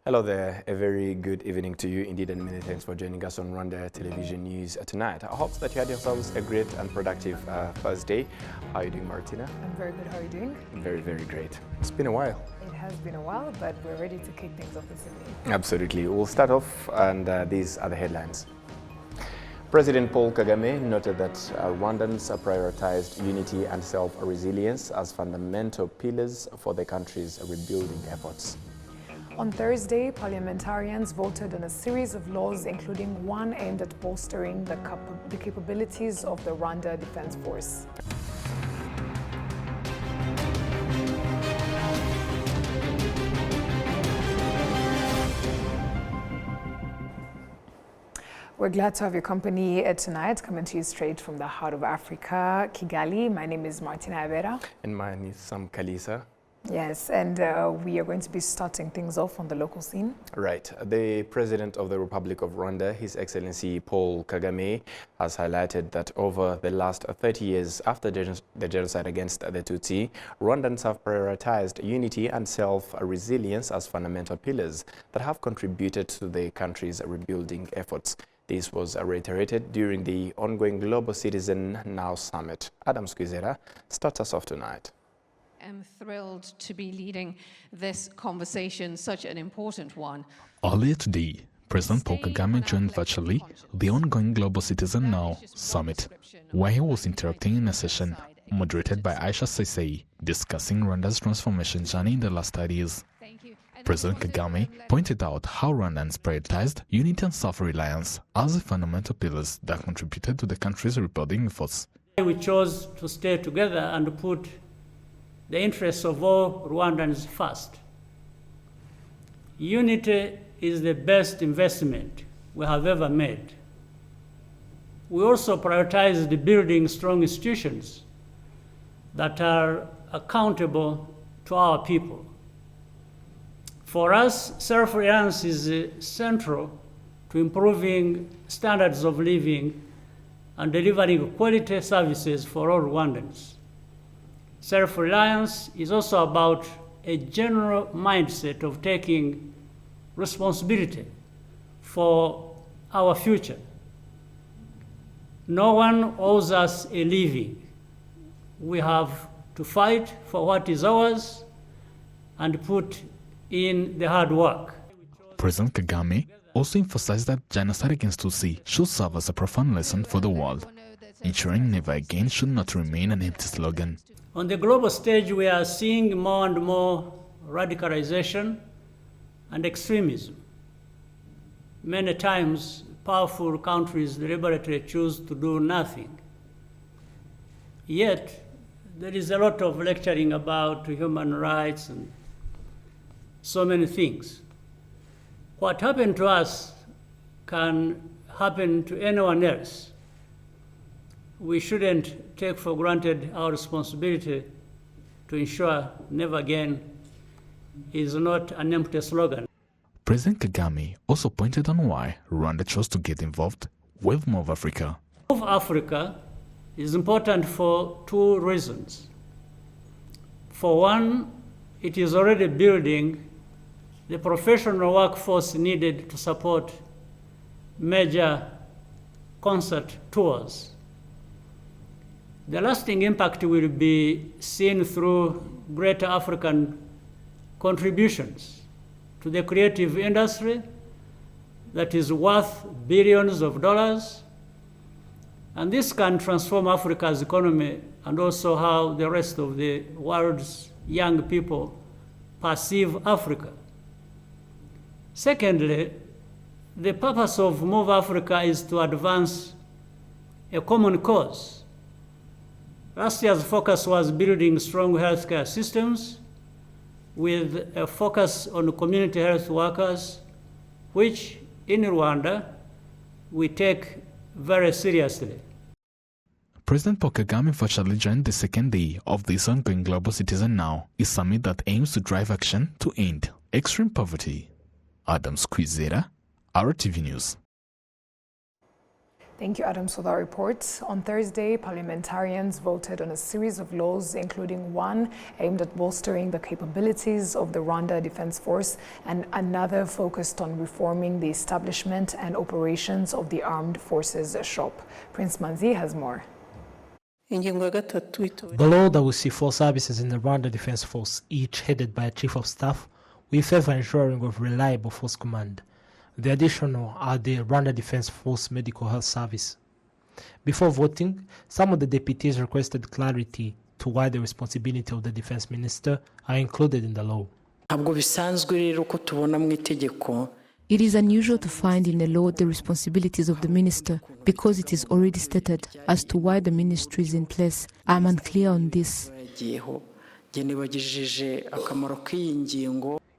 Hello there, a very good evening to you indeed, and many thanks for joining us on Rwanda Television News tonight. I hope that you had yourselves a great and productive Thursday. How are you doing, Martina? I'm very good. How are you doing? Very, very great. It's been a while. It has been a while, but we're ready to kick things off this evening. Absolutely. We'll start off, and these are the headlines. President Paul Kagame noted that Rwandans have prioritized unity and self-resilience as fundamental pillars for the country's rebuilding efforts. On Thursday, parliamentarians voted on a series of laws, including one aimed at bolstering the capabilities of the Rwanda Defense Force. We're glad to have your company tonight, coming to you straight from the heart of Africa, Kigali. My name is Martina Abera. And mine is Sam Kalisa. Yes, and we are going to be starting things off on the local scene. Right. The President of the Republic of Rwanda, His Excellency Paul Kagame, has highlighted that over the last 30 years after the genocide against the Tutsi, Rwandans have prioritized unity and self-resilience as fundamental pillars that have contributed to the country's rebuilding efforts. This was reiterated during the ongoing Global Citizen Now Summit. Adam Squizera starts us off tonight. I'm thrilled to be leading this conversation, such an important one. Earlier today, President Paul Kagame joined virtually the ongoing Global Citizen Now Summit, where he was interacting in a session moderated by Aisha Sesei, discussing Rwanda's transformation journey in the last 30 years. President Kagame pointed out how Rwandans prioritized unity and self-reliance as the fundamental pillars that contributed to the country's rebuilding efforts. We chose to stay together and put the interests of all Rwandans first. Unity is the best investment we have ever made. We also prioritize building strong institutions that are accountable to our people. For us, self-reliance is central to improving standards of living and delivering quality services for all Rwandans. Self-reliance is also about a general mindset of taking responsibility for our future. No one owes us a living. We have to fight for what is ours and put in the hard work. President Kagame also emphasized that genocide against Tutsi should serve as a profound lesson for the world, ensuring never again should not remain an empty slogan. On the global stage, we are seeing more and more radicalization and extremism. Many times, powerful countries deliberately choose to do nothing. Yet, there is a lot of lecturing about human rights and so many things. What happened to us can happen to anyone else. We shouldn't take for granted our responsibility to ensure never again is not an empty slogan. President Kagame also pointed on why Rwanda chose to get involved with Move Africa. Move Africa is important for two reasons. For one, it is already building the professional workforce needed to support major concert tours. The lasting impact will be seen through greater African contributions to the creative industry that is worth billions of dollars. And this can transform Africa's economy and also how the rest of the world's young people perceive Africa. Secondly, the purpose of Move Africa is to advance a common cause. Last year's focus was building strong healthcare systems with a focus on community health workers, which in Rwanda we take very seriously. President Paul Kagame virtually joined the second day of this ongoing Global Citizen Now, a summit that aims to drive action to end extreme poverty. Adam Squizera, RwandaTV News. Thank you, Adams, for that report. On Thursday, parliamentarians voted on a series of laws, including one aimed at bolstering the capabilities of the Rwanda Defense Force and another focused on reforming the establishment and operations of the Armed Forces Shop. Prince Manzi has more. The law that will see 4 services in the Rwanda Defense Force, each headed by a chief of staff, will favor ensuring of reliable force command. The additional are the Rwanda Defense Force Medical Health Service. Before voting, some of the deputies requested clarity to why the responsibility of the defense minister are included in the law. It is unusual to find in the law the responsibilities of the minister because it is already stated. As to why the ministry is in place, I am unclear on this.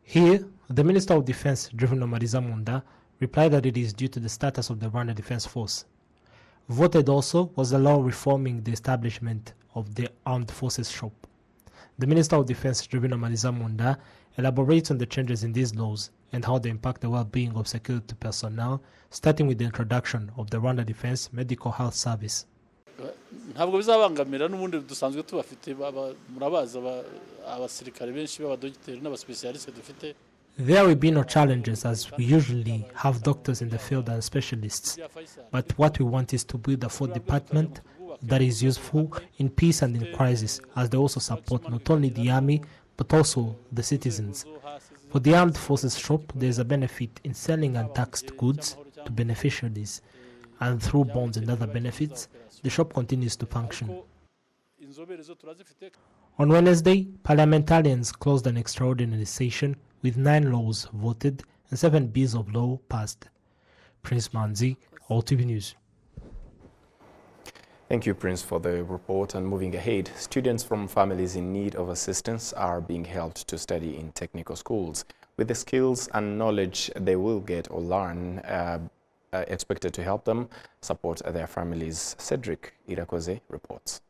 Here, the Minister of Defense, Juvenal Munda, replied that it is due to the status of the Rwanda Defense Force. Voted also was the law reforming the establishment of the Armed Forces Shop. The Minister of Defense, Juvenal Munda, elaborates on the changes in these laws and how they impact the well-being of security personnel, starting with the introduction of the Rwanda Defense Medical Health Service. ntabwo bizabangamira n'ubundi dusanzwe tubafite murabaza abasirikare benshi b'abadogiteri n'abaspezialiste dufite. There will be no challenges as we usually have doctors in the field and specialists, but what we want is to build a full department that is useful in peace and in crisis, as they also support not only the army but also the citizens. For the Armed Forces Shop, there is a benefit in selling untaxed goods to beneficiaries, and through bonds and other benefits, the shop continues to function. On Wednesday, parliamentarians closed an extraordinary session with 9 laws voted and 7 bills of law passed. Prince Manzi, RwandaTV News. Thank you, Prince, for the report. And moving ahead, students from families in need of assistance are being helped to study in technical schools with the skills and knowledge they will get or learn expected to help them support their families. Cedric Irakoze reports.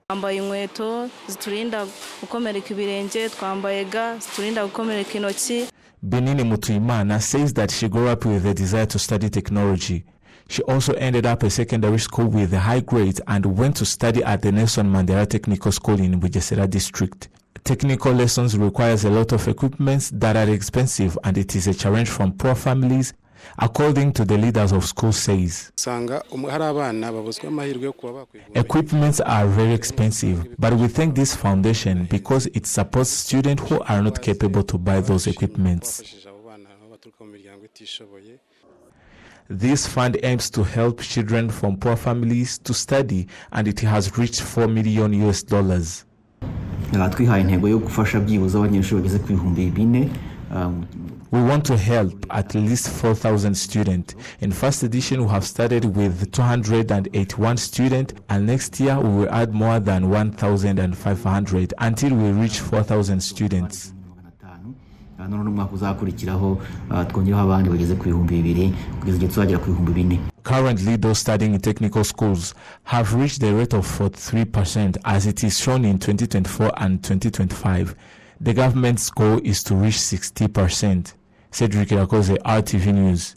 Twambaye inkweto ziturinda gukomereka ibirenge, twambaye ga ziturinda gukomereka intoki. Benini Mutuyimana says that she grew up with a desire to study technology. She also ended up a secondary school with a high grades and went to study at the Nelson Mandela Technical School in Bugesera district. Technical lessons requires a lot of equipments that are expensive, and it is a challenge from poor families, according to the leaders of school says. Equipments are very expensive, but we thank this foundation because it supports students who are not capable to buy those equipments. This fund aims to help children from poor families to study, and it has reached $4 million. We want to help at least 4,000 students. In first edition, we have started with 281 students, and next year we will add more than 1,500 until we reach 4,000 students. Currently, those studying in technical schools have reached the rate of 43%, as it is shown in 2024 and 2025. The government's goal is to reach 60%. Cedric Irakoze, RwandaTV News.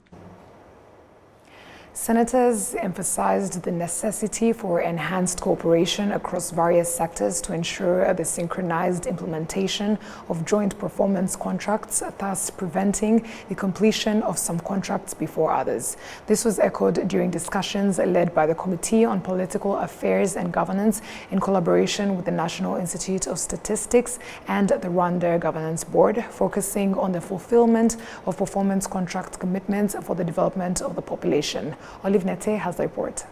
Senators emphasized the necessity for enhanced cooperation across various sectors to ensure the synchronized implementation of joint performance contracts, thus preventing the completion of some contracts before others. This was echoed during discussions led by the Committee on Political Affairs and Governance in collaboration with the National Institute of Statistics and the Rwanda Governance Board, focusing on the fulfillment of performance contract commitments for the development of the population. Olive Nete has the report.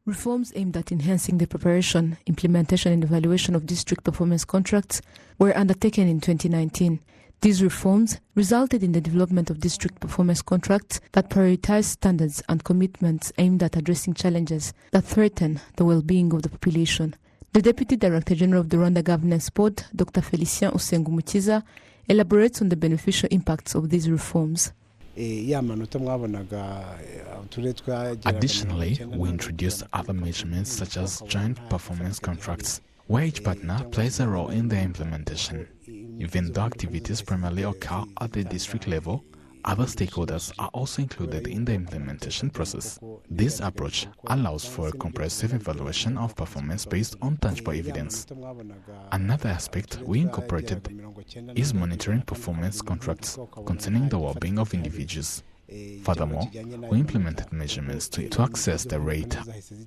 Reforms aimed at enhancing the preparation, implementation and evaluation of district performance contracts were undertaken in 2019. These reforms resulted in the development of district performance contracts that prioritize standards and commitments aimed at addressing challenges that threaten the well-being of the population. The Deputy Director General of the Rwanda Governance Board, Dr. Felicien Usengumukiza, elaborates on the beneficial impacts of these reforms. Additionally, we introduced other measurements such as joint performance contracts, where each partner plays a role in their implementation. Even though activities primarily occur at the district level, Other stakeholders are also included in the implementation process. This approach allows for a comprehensive evaluation of performance based on tangible evidence. Another aspect we incorporated is monitoring performance contracts concerning the well-being of individuals. Furthermore, we implemented measurements to assess the rate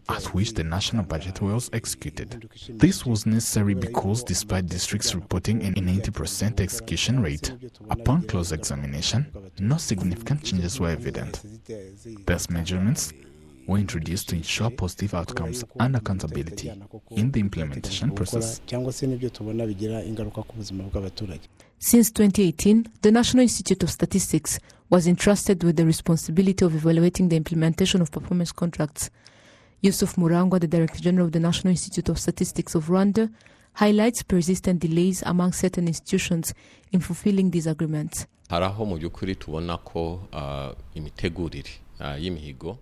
at which the national budget was executed. This was necessary because despite districts reporting an 80% execution rate, upon close examination, no significant changes were evident. These measurements were introduced to ensure positive outcomes and accountability in the implementation process. Since 2018, the National Institute of Statistics was entrusted with the responsibility of evaluating the implementation of performance contracts. Yusuf Murangwa, the Director General of the National Institute of Statistics of Rwanda, highlights persistent delays among certain institutions in fulfilling these agreements. haraho mu byukuri tubona ko imitegurire y'imihigo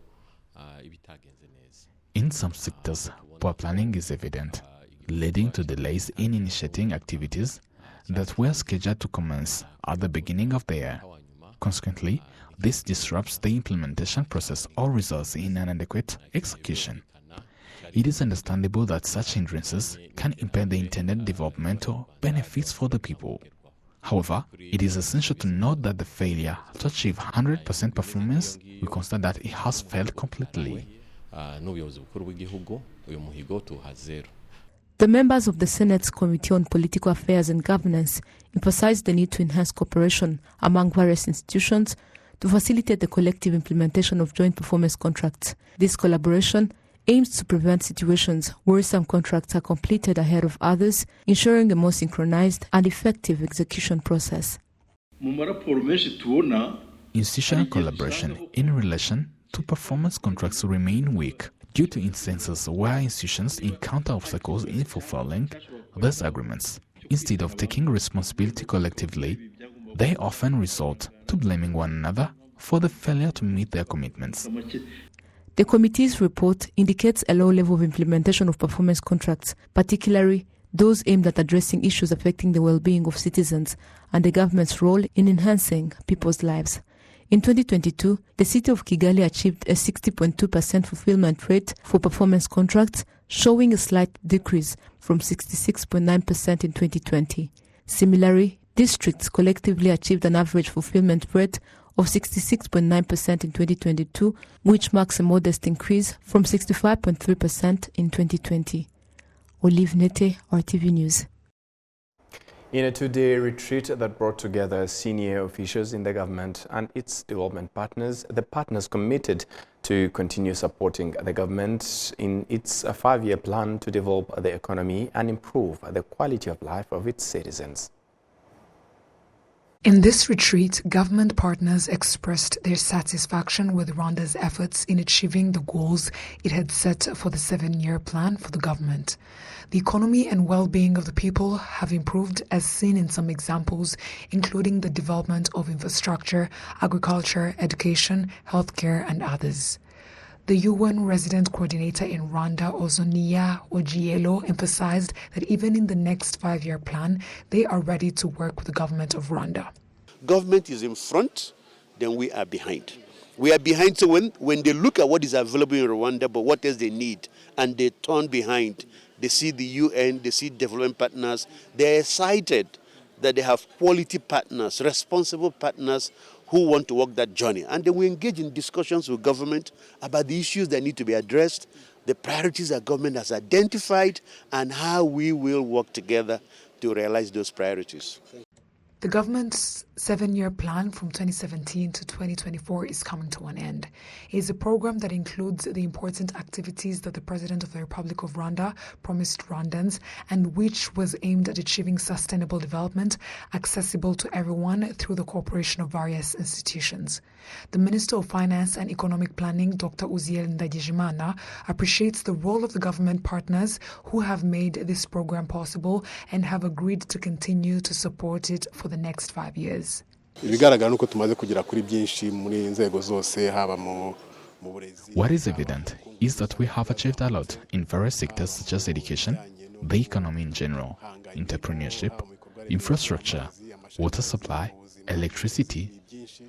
ibitagenze neza. In some sectors, poor planning is evident, leading to delays in initiating activities that were scheduled to commence at the beginning of the year. Consequently, this disrupts the implementation process or results in inadequate execution. It is understandable that such hindrances can impair the intended developmental benefits for the people. However, it is essential to note that the failure to achieve 100% performance, we consider that it has failed completely. The members of the Senate's Committee on Political Affairs and Governance emphasized the need to enhance cooperation among various institutions to facilitate the collective implementation of joint performance contracts. This collaboration aims to prevent situations where some contracts are completed ahead of others, ensuring a more synchronized and effective execution process. Institutional collaboration in relation to performance contracts remain weak due to instances where institutions encounter obstacles in fulfilling these agreements. Instead of taking responsibility collectively, they often resort to blaming one another for the failure to meet their commitments. The committee's report indicates a low level of implementation of performance contracts, particularly those aimed at addressing issues affecting the well-being of citizens and the government's role in enhancing people's lives. In 2022, the city of Kigali achieved a 60.2% fulfillment rate for performance contracts, showing a slight decrease from 66.9% in 2020. Similarly, districts collectively achieved an average fulfillment rate of 66.9% in 2022, which marks a modest increase from 65.3% in 2020. Olive Nete, RTV News. In a two-day retreat that brought together senior officials in the government and its development partners, the partners committed to continue supporting the government in its 5-year plan to develop the economy and improve the quality of life of its citizens. In this retreat, government partners expressed their satisfaction with Rwanda's efforts in achieving the goals it had set for the 7-year plan for the government. The economy and well-being of the people have improved as seen in some examples, including the development of infrastructure, agriculture, education, healthcare, and others. The UN resident coordinator in Rwanda, Ozonia Ojielo, emphasized that even in the next 5-year plan, they are ready to work with the government of Rwanda. Government is in front, then we are behind. We are behind, so when they look at what is available in Rwanda, but what else they need, and they turn behind, they see the UN, they see development partners, they are excited that they have quality partners, responsible partners who want to walk that journey. And then we engage in discussions with government about the issues that need to be addressed, the priorities that government has identified, and how we will work together to realize those priorities. The government's 7-year plan from 2017 to 2024 is coming to an end. It is a program that includes the important activities that the President of the Republic of Rwanda promised Rwandans and which was aimed at achieving sustainable development accessible to everyone through the cooperation of various institutions. The Minister of Finance and Economic Planning, Dr. Uziel Ndagijimana, appreciates the role of the government partners who have made this program possible and have agreed to continue to support it for the next 5 years. What is evident is that we have achieved a lot in various sectors such as education, the economy in general, entrepreneurship, infrastructure, water supply, electricity,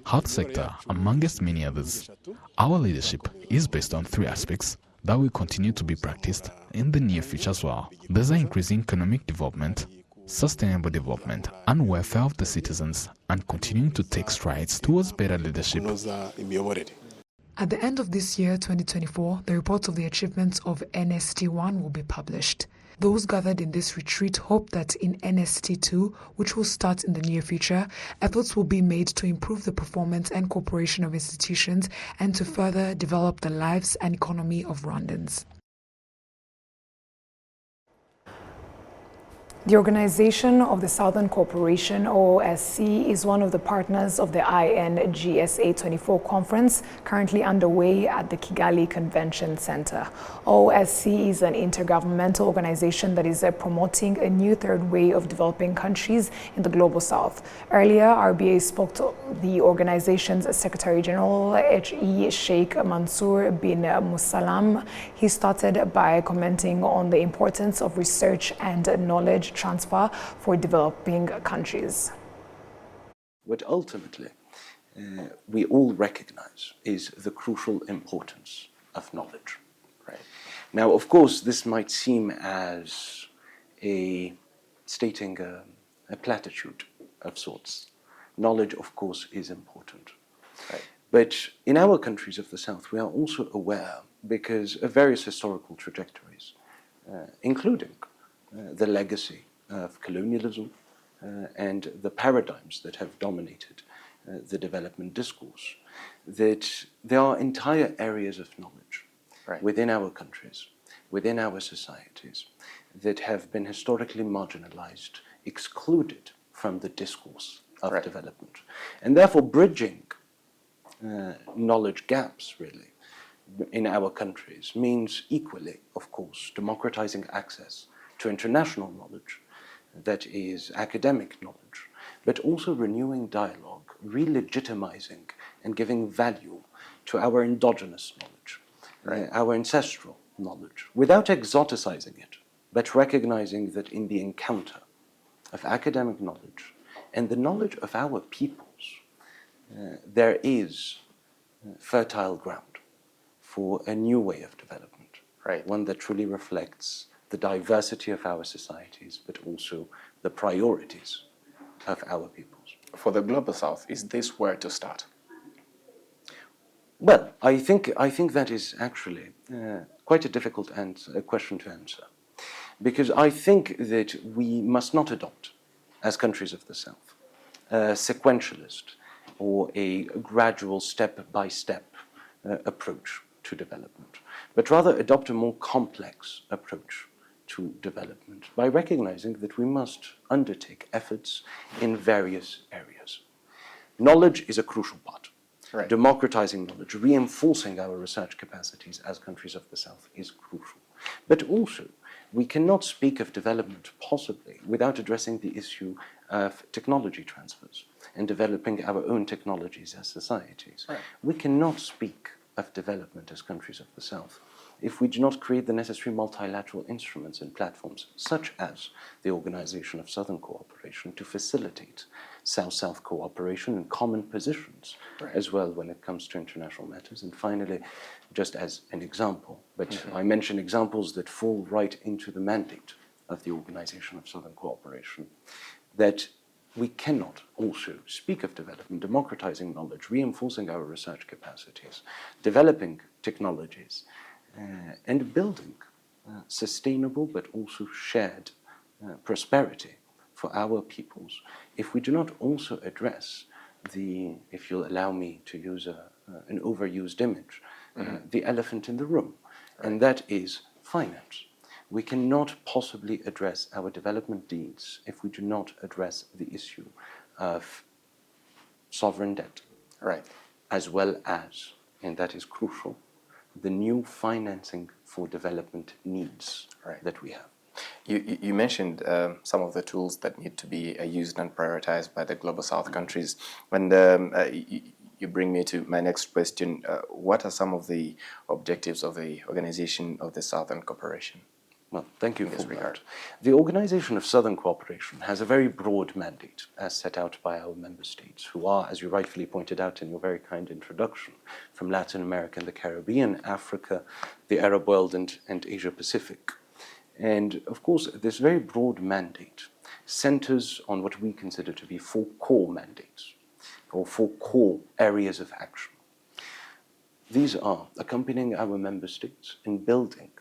health sector, amongst many others. Our leadership is based on 3 aspects that will continue to be practiced in the near future as well. These are increasing economic development, sustainable development, and welfare of the citizens, and continuing to take strides towards better leadership. At the end of this year, 2024, the report of the achievements of NST1 will be published. Those gathered in this retreat hope that in NST2, which will start in the near future, efforts will be made to improve the performance and cooperation of institutions and to further develop the lives and economy of Rwandans. The Organization of the Southern Cooperation, OSC, is one of the partners of the INGSA 24 conference currently underway at the Kigali Convention Center. OSC is an intergovernmental organization that is promoting a new third way of developing countries in the global south. Earlier, RBA spoke to the organization's Secretary General, H.E. Sheikh Mansour bin Musalam. He started by commenting on the importance of research and knowledge transfer for developing countries. What ultimately we all recognize is the crucial importance of knowledge. Right? Now, of course, this might seem as stating a platitude of sorts. Knowledge, of course, is important. Right? But in our countries of the South, we are also aware, because of various historical trajectories, including the legacy of colonialism and the paradigms that have dominated the development discourse, that there are entire areas of knowledge within our countries, within our societies, that have been historically marginalized, excluded from the discourse of development. And therefore bridging knowledge gaps, really, in our countries means equally, of course, democratizing access to international knowledge, that is academic knowledge, but also renewing dialogue, re-legitimizing and giving value to our endogenous knowledge, our ancestral knowledge, without exoticizing it, but recognizing that in the encounter of academic knowledge and the knowledge of our peoples, there is fertile ground for a new way of development, one that truly reflects the diversity of our societies, but also the priorities of our peoples. For the Global South, is this where to start? Well, I think that is actually quite a difficult question to answer, because I think that we must not adopt, as countries of the South, a sequentialist or a gradual step-by-step approach to development, but rather adopt a more complex approach to development by recognizing that we must undertake efforts in various areas. Knowledge is a crucial part. Democratizing knowledge, reinforcing our research capacities as countries of the South is crucial. But also, we cannot speak of development possibly without addressing the issue of technology transfers and developing our own technologies as societies. We cannot speak of development as countries of the South if we do not create the necessary multilateral instruments and platforms, such as the Organization of Southern Cooperation, to facilitate South-South cooperation and common positions as well when it comes to international matters. And finally, just as an example, but I mention examples that fall right into the mandate of the Organization of Southern Cooperation, that we cannot also speak of development, democratizing knowledge, reinforcing our research capacities, developing technologies, and building sustainable but also shared prosperity for our peoples, if we do not also address the, if you'll allow me to use an overused image, the elephant in the room, and that is finance. We cannot possibly address our development needs if we do not address the issue of sovereign debt, as well as, and that is crucial, the new financing for development needs that we have. You mentioned some of the tools that need to be used and prioritized by the Global South countries. And you bring me to my next question. What are some of the objectives of the Organization of the Southern Cooperation? Well, thank you for that. The Organization of Southern Cooperation has a very broad mandate as set out by our member states, who are, as you rightfully pointed out in your very kind introduction, from Latin America and the Caribbean, Africa, the Arab world, and Asia Pacific. And of course, this very broad mandate centers on what we consider to be 4 core mandates, or 4 core areas of action. These are accompanying our member states in building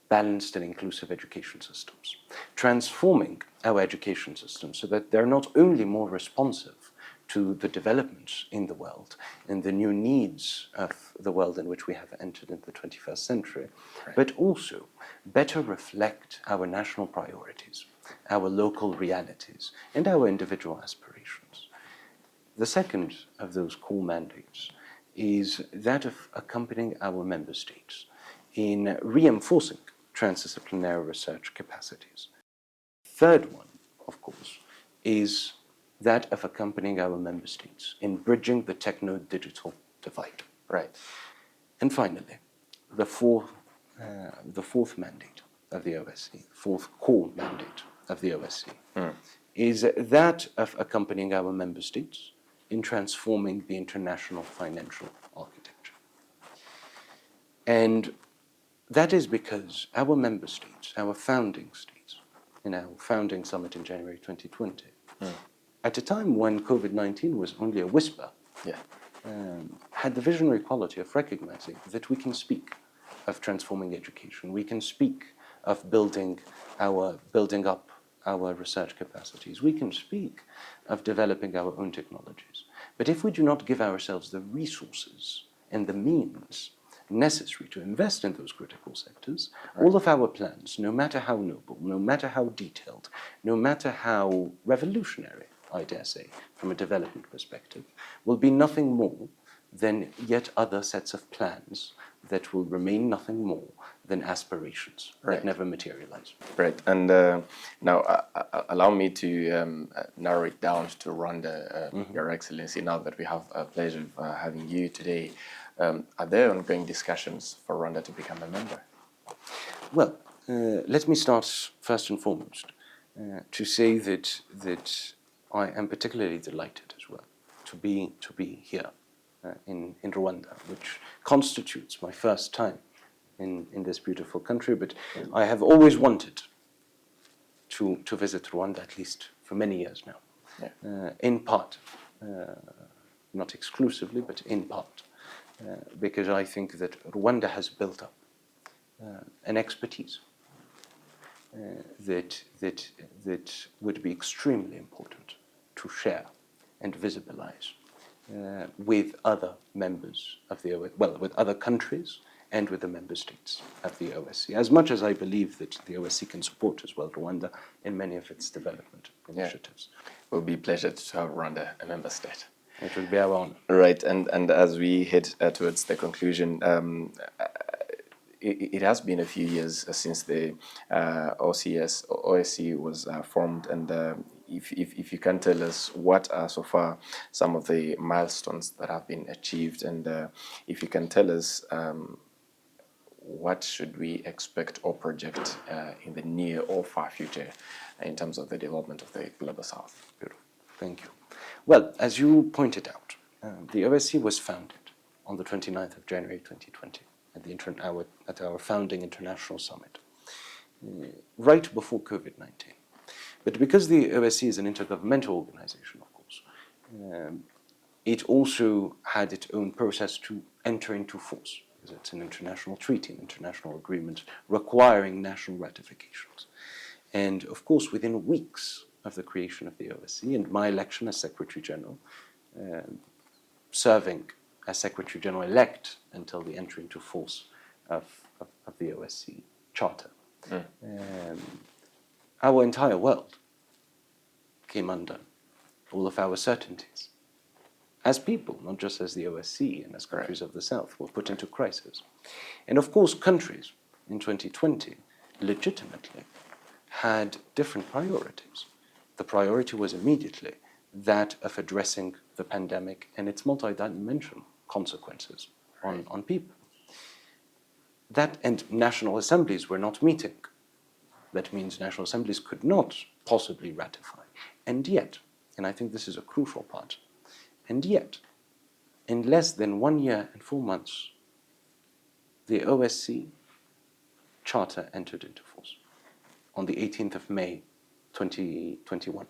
balanced and inclusive education systems, transforming our education systems so that they're not only more responsive to the developments in the world and the new needs of the world in which we have entered in the 21st century, but also better reflect our national priorities, our local realities, and our individual aspirations. The second of those core mandates is that of accompanying our member states in reinforcing transdisciplinary research capacities. Third one, of course, is that of accompanying our member states in bridging the techno-digital divide. Right. And finally, the fourth mandate of the OSCE, fourth core mandate of the OSCE, is that of accompanying our member states in transforming the international financial architecture. And that is because our member states, our founding states, in our founding summit in January 2020, at a time when COVID-19 was only a whisper, had the visionary quality of recognizing that we can speak of transforming education, we can speak of building up our research capacities, we can speak of developing our own technologies. But if we do not give ourselves the resources and the means necessary to invest in those critical sectors, all of our plans, no matter how noble, no matter how detailed, no matter how revolutionary, I dare say, from a development perspective, will be nothing more than yet other sets of plans that will remain nothing more than aspirations that never materialize. Right. And now allow me to narrow it down to Rwanda, Your Excellency, now that we have a pleasure of having you today. Are there ongoing discussions for Rwanda to become a member? Well, let me start first and foremost to say that I am particularly delighted as well to be here in Rwanda, which constitutes my first time in this beautiful country. But I have always wanted to visit Rwanda, at least for many years now, in part, not exclusively, but in part. Because I think that Rwanda has built up an expertise that would be extremely important to share and visibilize with other members of the OSCE, well, with other countries and with the member states of the OSCE, as much as I believe that the OSCE can support as well Rwanda in many of its development initiatives. It will be a pleasure to have Rwanda a member state. It will be our honor. Right, and as we head towards the conclusion, it has been a few years since the OSCE was formed, and if you can tell us what are so far some of the milestones that have been achieved, and if you can tell us what should we expect or project in the near or far future in terms of the development of the Global South. Beautiful. Thank you. Well, as you pointed out, the OSCE was founded on the 29th of January 2020 at our founding international summit, right before COVID-19. But because the OSCE is an intergovernmental organization, of course, it also had its own process to enter into force, because it's an international treaty, an international agreement requiring national ratifications. And of course, within weeks of the creation of the OSCE and my election as Secretary General, serving as Secretary General elect until the entry into force of the OSCE Charter, our entire world came undone. All of our certainties, as people, not just as the OSCE and as countries of the South, were put into crisis. And of course, countries in 2020 legitimately had different priorities. The priority was immediately that of addressing the pandemic and its multi-dimensional consequences on people. That and national assemblies were not meeting That means national assemblies could not possibly ratify. And yet, and I think this is a crucial part, and yet, in less than 1 year and 4 months, the OSCE Charter entered into force on the 18th of May 2021,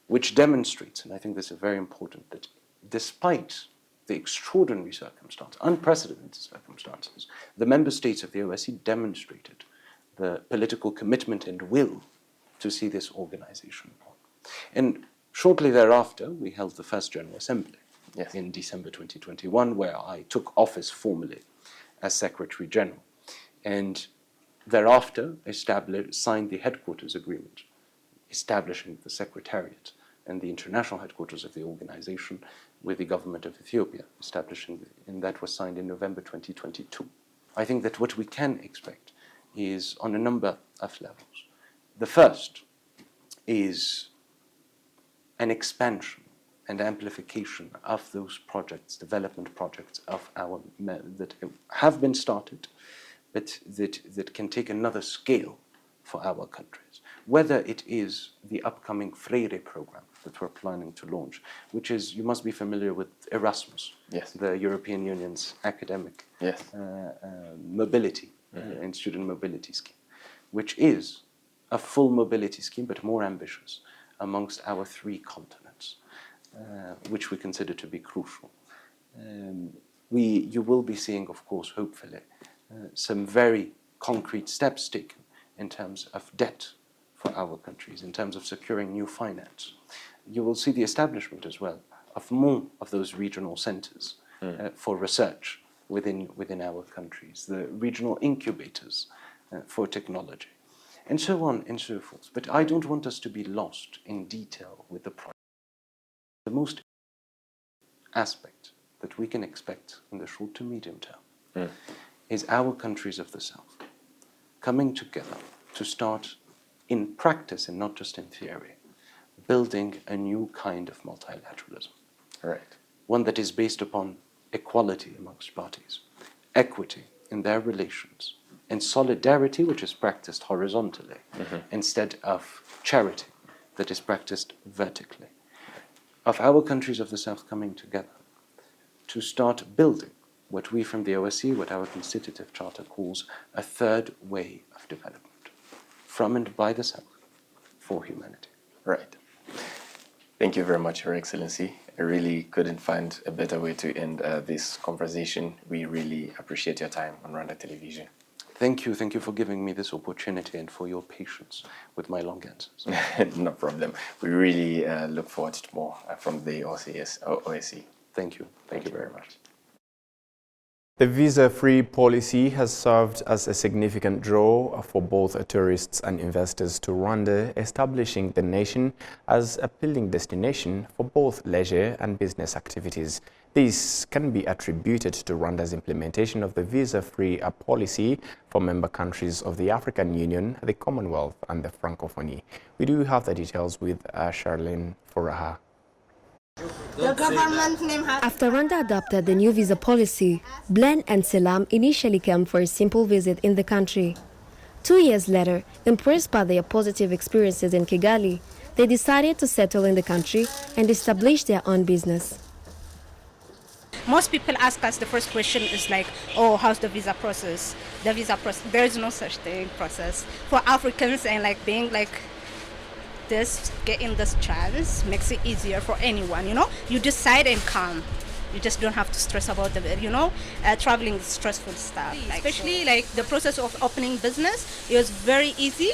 which demonstrates, and I think this is very important, that despite the extraordinary circumstances, unprecedented circumstances, the member states of the OSCE demonstrated the political commitment and will to see this organization on. And shortly thereafter, we held the first General Assembly in December 2021, where I took office formally as Secretary General. And thereafter, signed the headquarters agreement, establishing the Secretariat and the international headquarters of the organization with the government of Ethiopia, and that was signed in November 2022. I think that what we can expect is on a number of levels. The first is an expansion and amplification of those projects, development projects of our that have been started, but that can take another scale for our countries. Whether it is the upcoming Freire program that we're planning to launch, which is, you must be familiar with Erasmus, the European Union's academic mobility and student mobility scheme, which is a full mobility scheme, but more ambitious amongst our 3 continents, which we consider to be crucial. You will be seeing, of course, hopefully, some very concrete steps taken in terms of debt for our countries, in terms of securing new finance. You will see the establishment as well of more of those regional centers for research within our countries, the regional incubators for technology, and so on and so forth. But I don't want us to be lost in detail with the project. The most aspect that we can expect in the short to medium term is our countries of the South coming together to start in practice and not just in theory, building a new kind of multilateralism. Right. One that is based upon equality amongst parties, equity in their relations, and solidarity, which is practiced horizontally, instead of charity that is practiced vertically. Of our countries of the South coming together to start building what we from the OSCE, what our constitutive charter calls a third way of development, from and by the South, for humanity. Right. Thank you very much, Your Excellency. I really couldn't find a better way to end this conversation. We really appreciate your time on Rwanda Television. Thank you for giving me this opportunity and for your patience with my long answers. No problem. We really look forward to more from the OSCE. Thank you. Thank you very much. The visa-free policy has served as a significant draw for both tourists and investors to Rwanda, establishing the nation as a appealing destination for both leisure and business activities. This can be attributed to Rwanda's implementation of the visa-free policy for member countries of the African Union, the Commonwealth and the Francophonie. We do have the details with Charlene Foraha. After Rwanda adopted the new visa policy, Blen and Selam initially came for a simple visit in the country. 2 years later, impressed by their positive experiences in Kigali, they decided to settle in the country and establish their own business. Most people ask us, the first question is like, oh, how's the visa process? The visa process, there is no such thing process. For Africans, and like being like this, getting this chance makes it easier for anyone, you know? You decide and come. You just don't have to stress about the, traveling is stressful stuff. Especially like the process of opening business, it was very easy.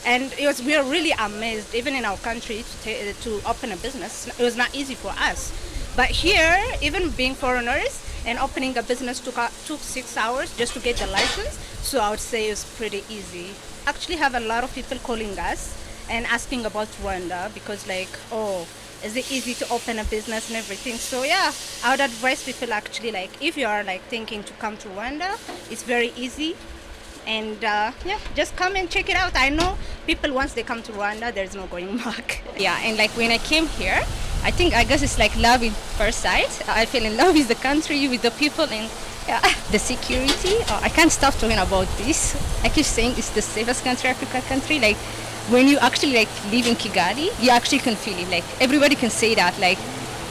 And we are really amazed, even in our country, to open a business. It was not easy for us. But here, even being foreigners and opening a business took 6 hours just to get the license. So I would say it was pretty easy. Actually have a lot of people calling us and asking about Rwanda because like, oh, is it easy to open a business and everything? So yeah, I would advise people actually like, if you are like thinking to come to Rwanda, it's very easy. And yeah, just come and check it out. I know people, once they come to Rwanda, there's no going back. Yeah, and like when I came here, I guess it's like love in first sight. I fell in love with the country, with the people, and The security, I can't stop talking about this. I keep saying it's the safest country, African country. Like when you actually like live in Kigali, you actually can feel it. Like everybody can say that. Like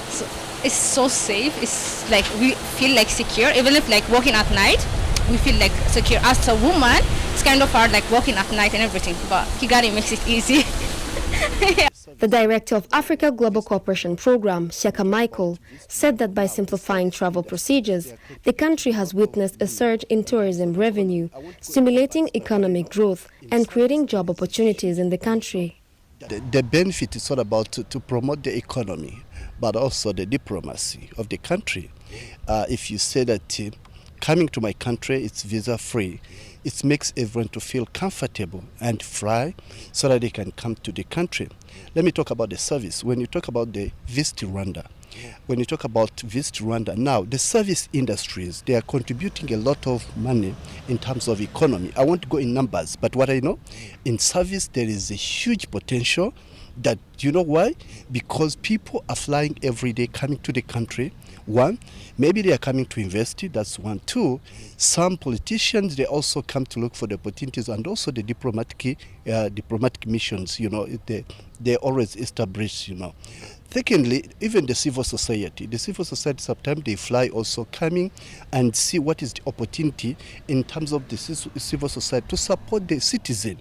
so, it's so safe. It's like we feel like secure. Even if like walking at night, we feel like secure. As a woman, it's kind of hard like walking at night and everything. But Kigali makes it easy. Yeah. The director of Africa Global Cooperation Program, Shaka Michael, said that by simplifying travel procedures, the country has witnessed a surge in tourism revenue, stimulating economic growth and creating job opportunities in the country. The benefit is not about to promote the economy, but also the diplomacy of the country. If you say that coming to my country, it's visa-free, it makes everyone to feel comfortable and fly so that they can come to the country. Let me talk about the service. When you talk about the Visit Rwanda, now the service industries, they are contributing a lot of money in terms of economy. I won't go in numbers, but what I know, in service there is a huge potential. That, you know why? Because people are flying every day coming to the country. One, maybe they are coming to invest, that's one. Two, some politicians, they also come to look for the opportunities, and also the diplomatic missions, you know, they always establish, you know. Secondly, even the civil society sometimes they fly also coming and see what is the opportunity in terms of the civil society to support the citizen.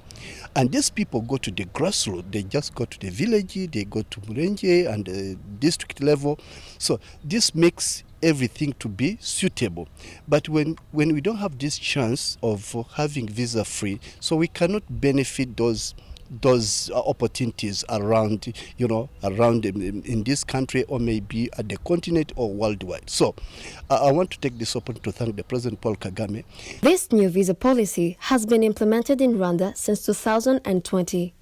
And these people go to the grassroots, they just go to the village, they go to Murenje and the district level. So this makes everything to be suitable. But when we don't have this chance of having visa free, so we cannot benefit those opportunities around, you know, around in this country or maybe at the continent or worldwide. So I want to take this opportunity to thank the President Paul Kagame. This new visa policy has been implemented in Rwanda since 2020.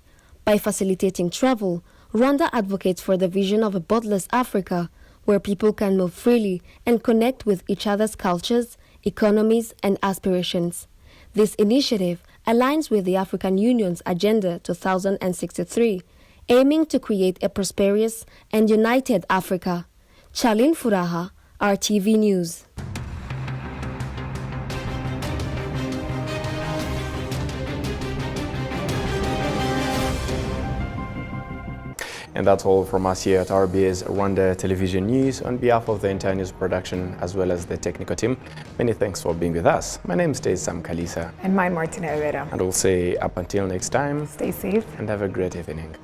By facilitating travel, Rwanda advocates for the vision of a borderless Africa where people can move freely and connect with each other's cultures, economies, and aspirations. This initiative aligns with the African Union's Agenda 2063, aiming to create a prosperous and united Africa. Charlene Furaha, RTV News. And that's all from us here at RBA's Rwanda Television News. On behalf of the entire news production as well as the technical team, many thanks for being with us. My name is Sam Kalisa. And mine, Martina Herrera. And we'll say up until next time, stay safe and have a great evening.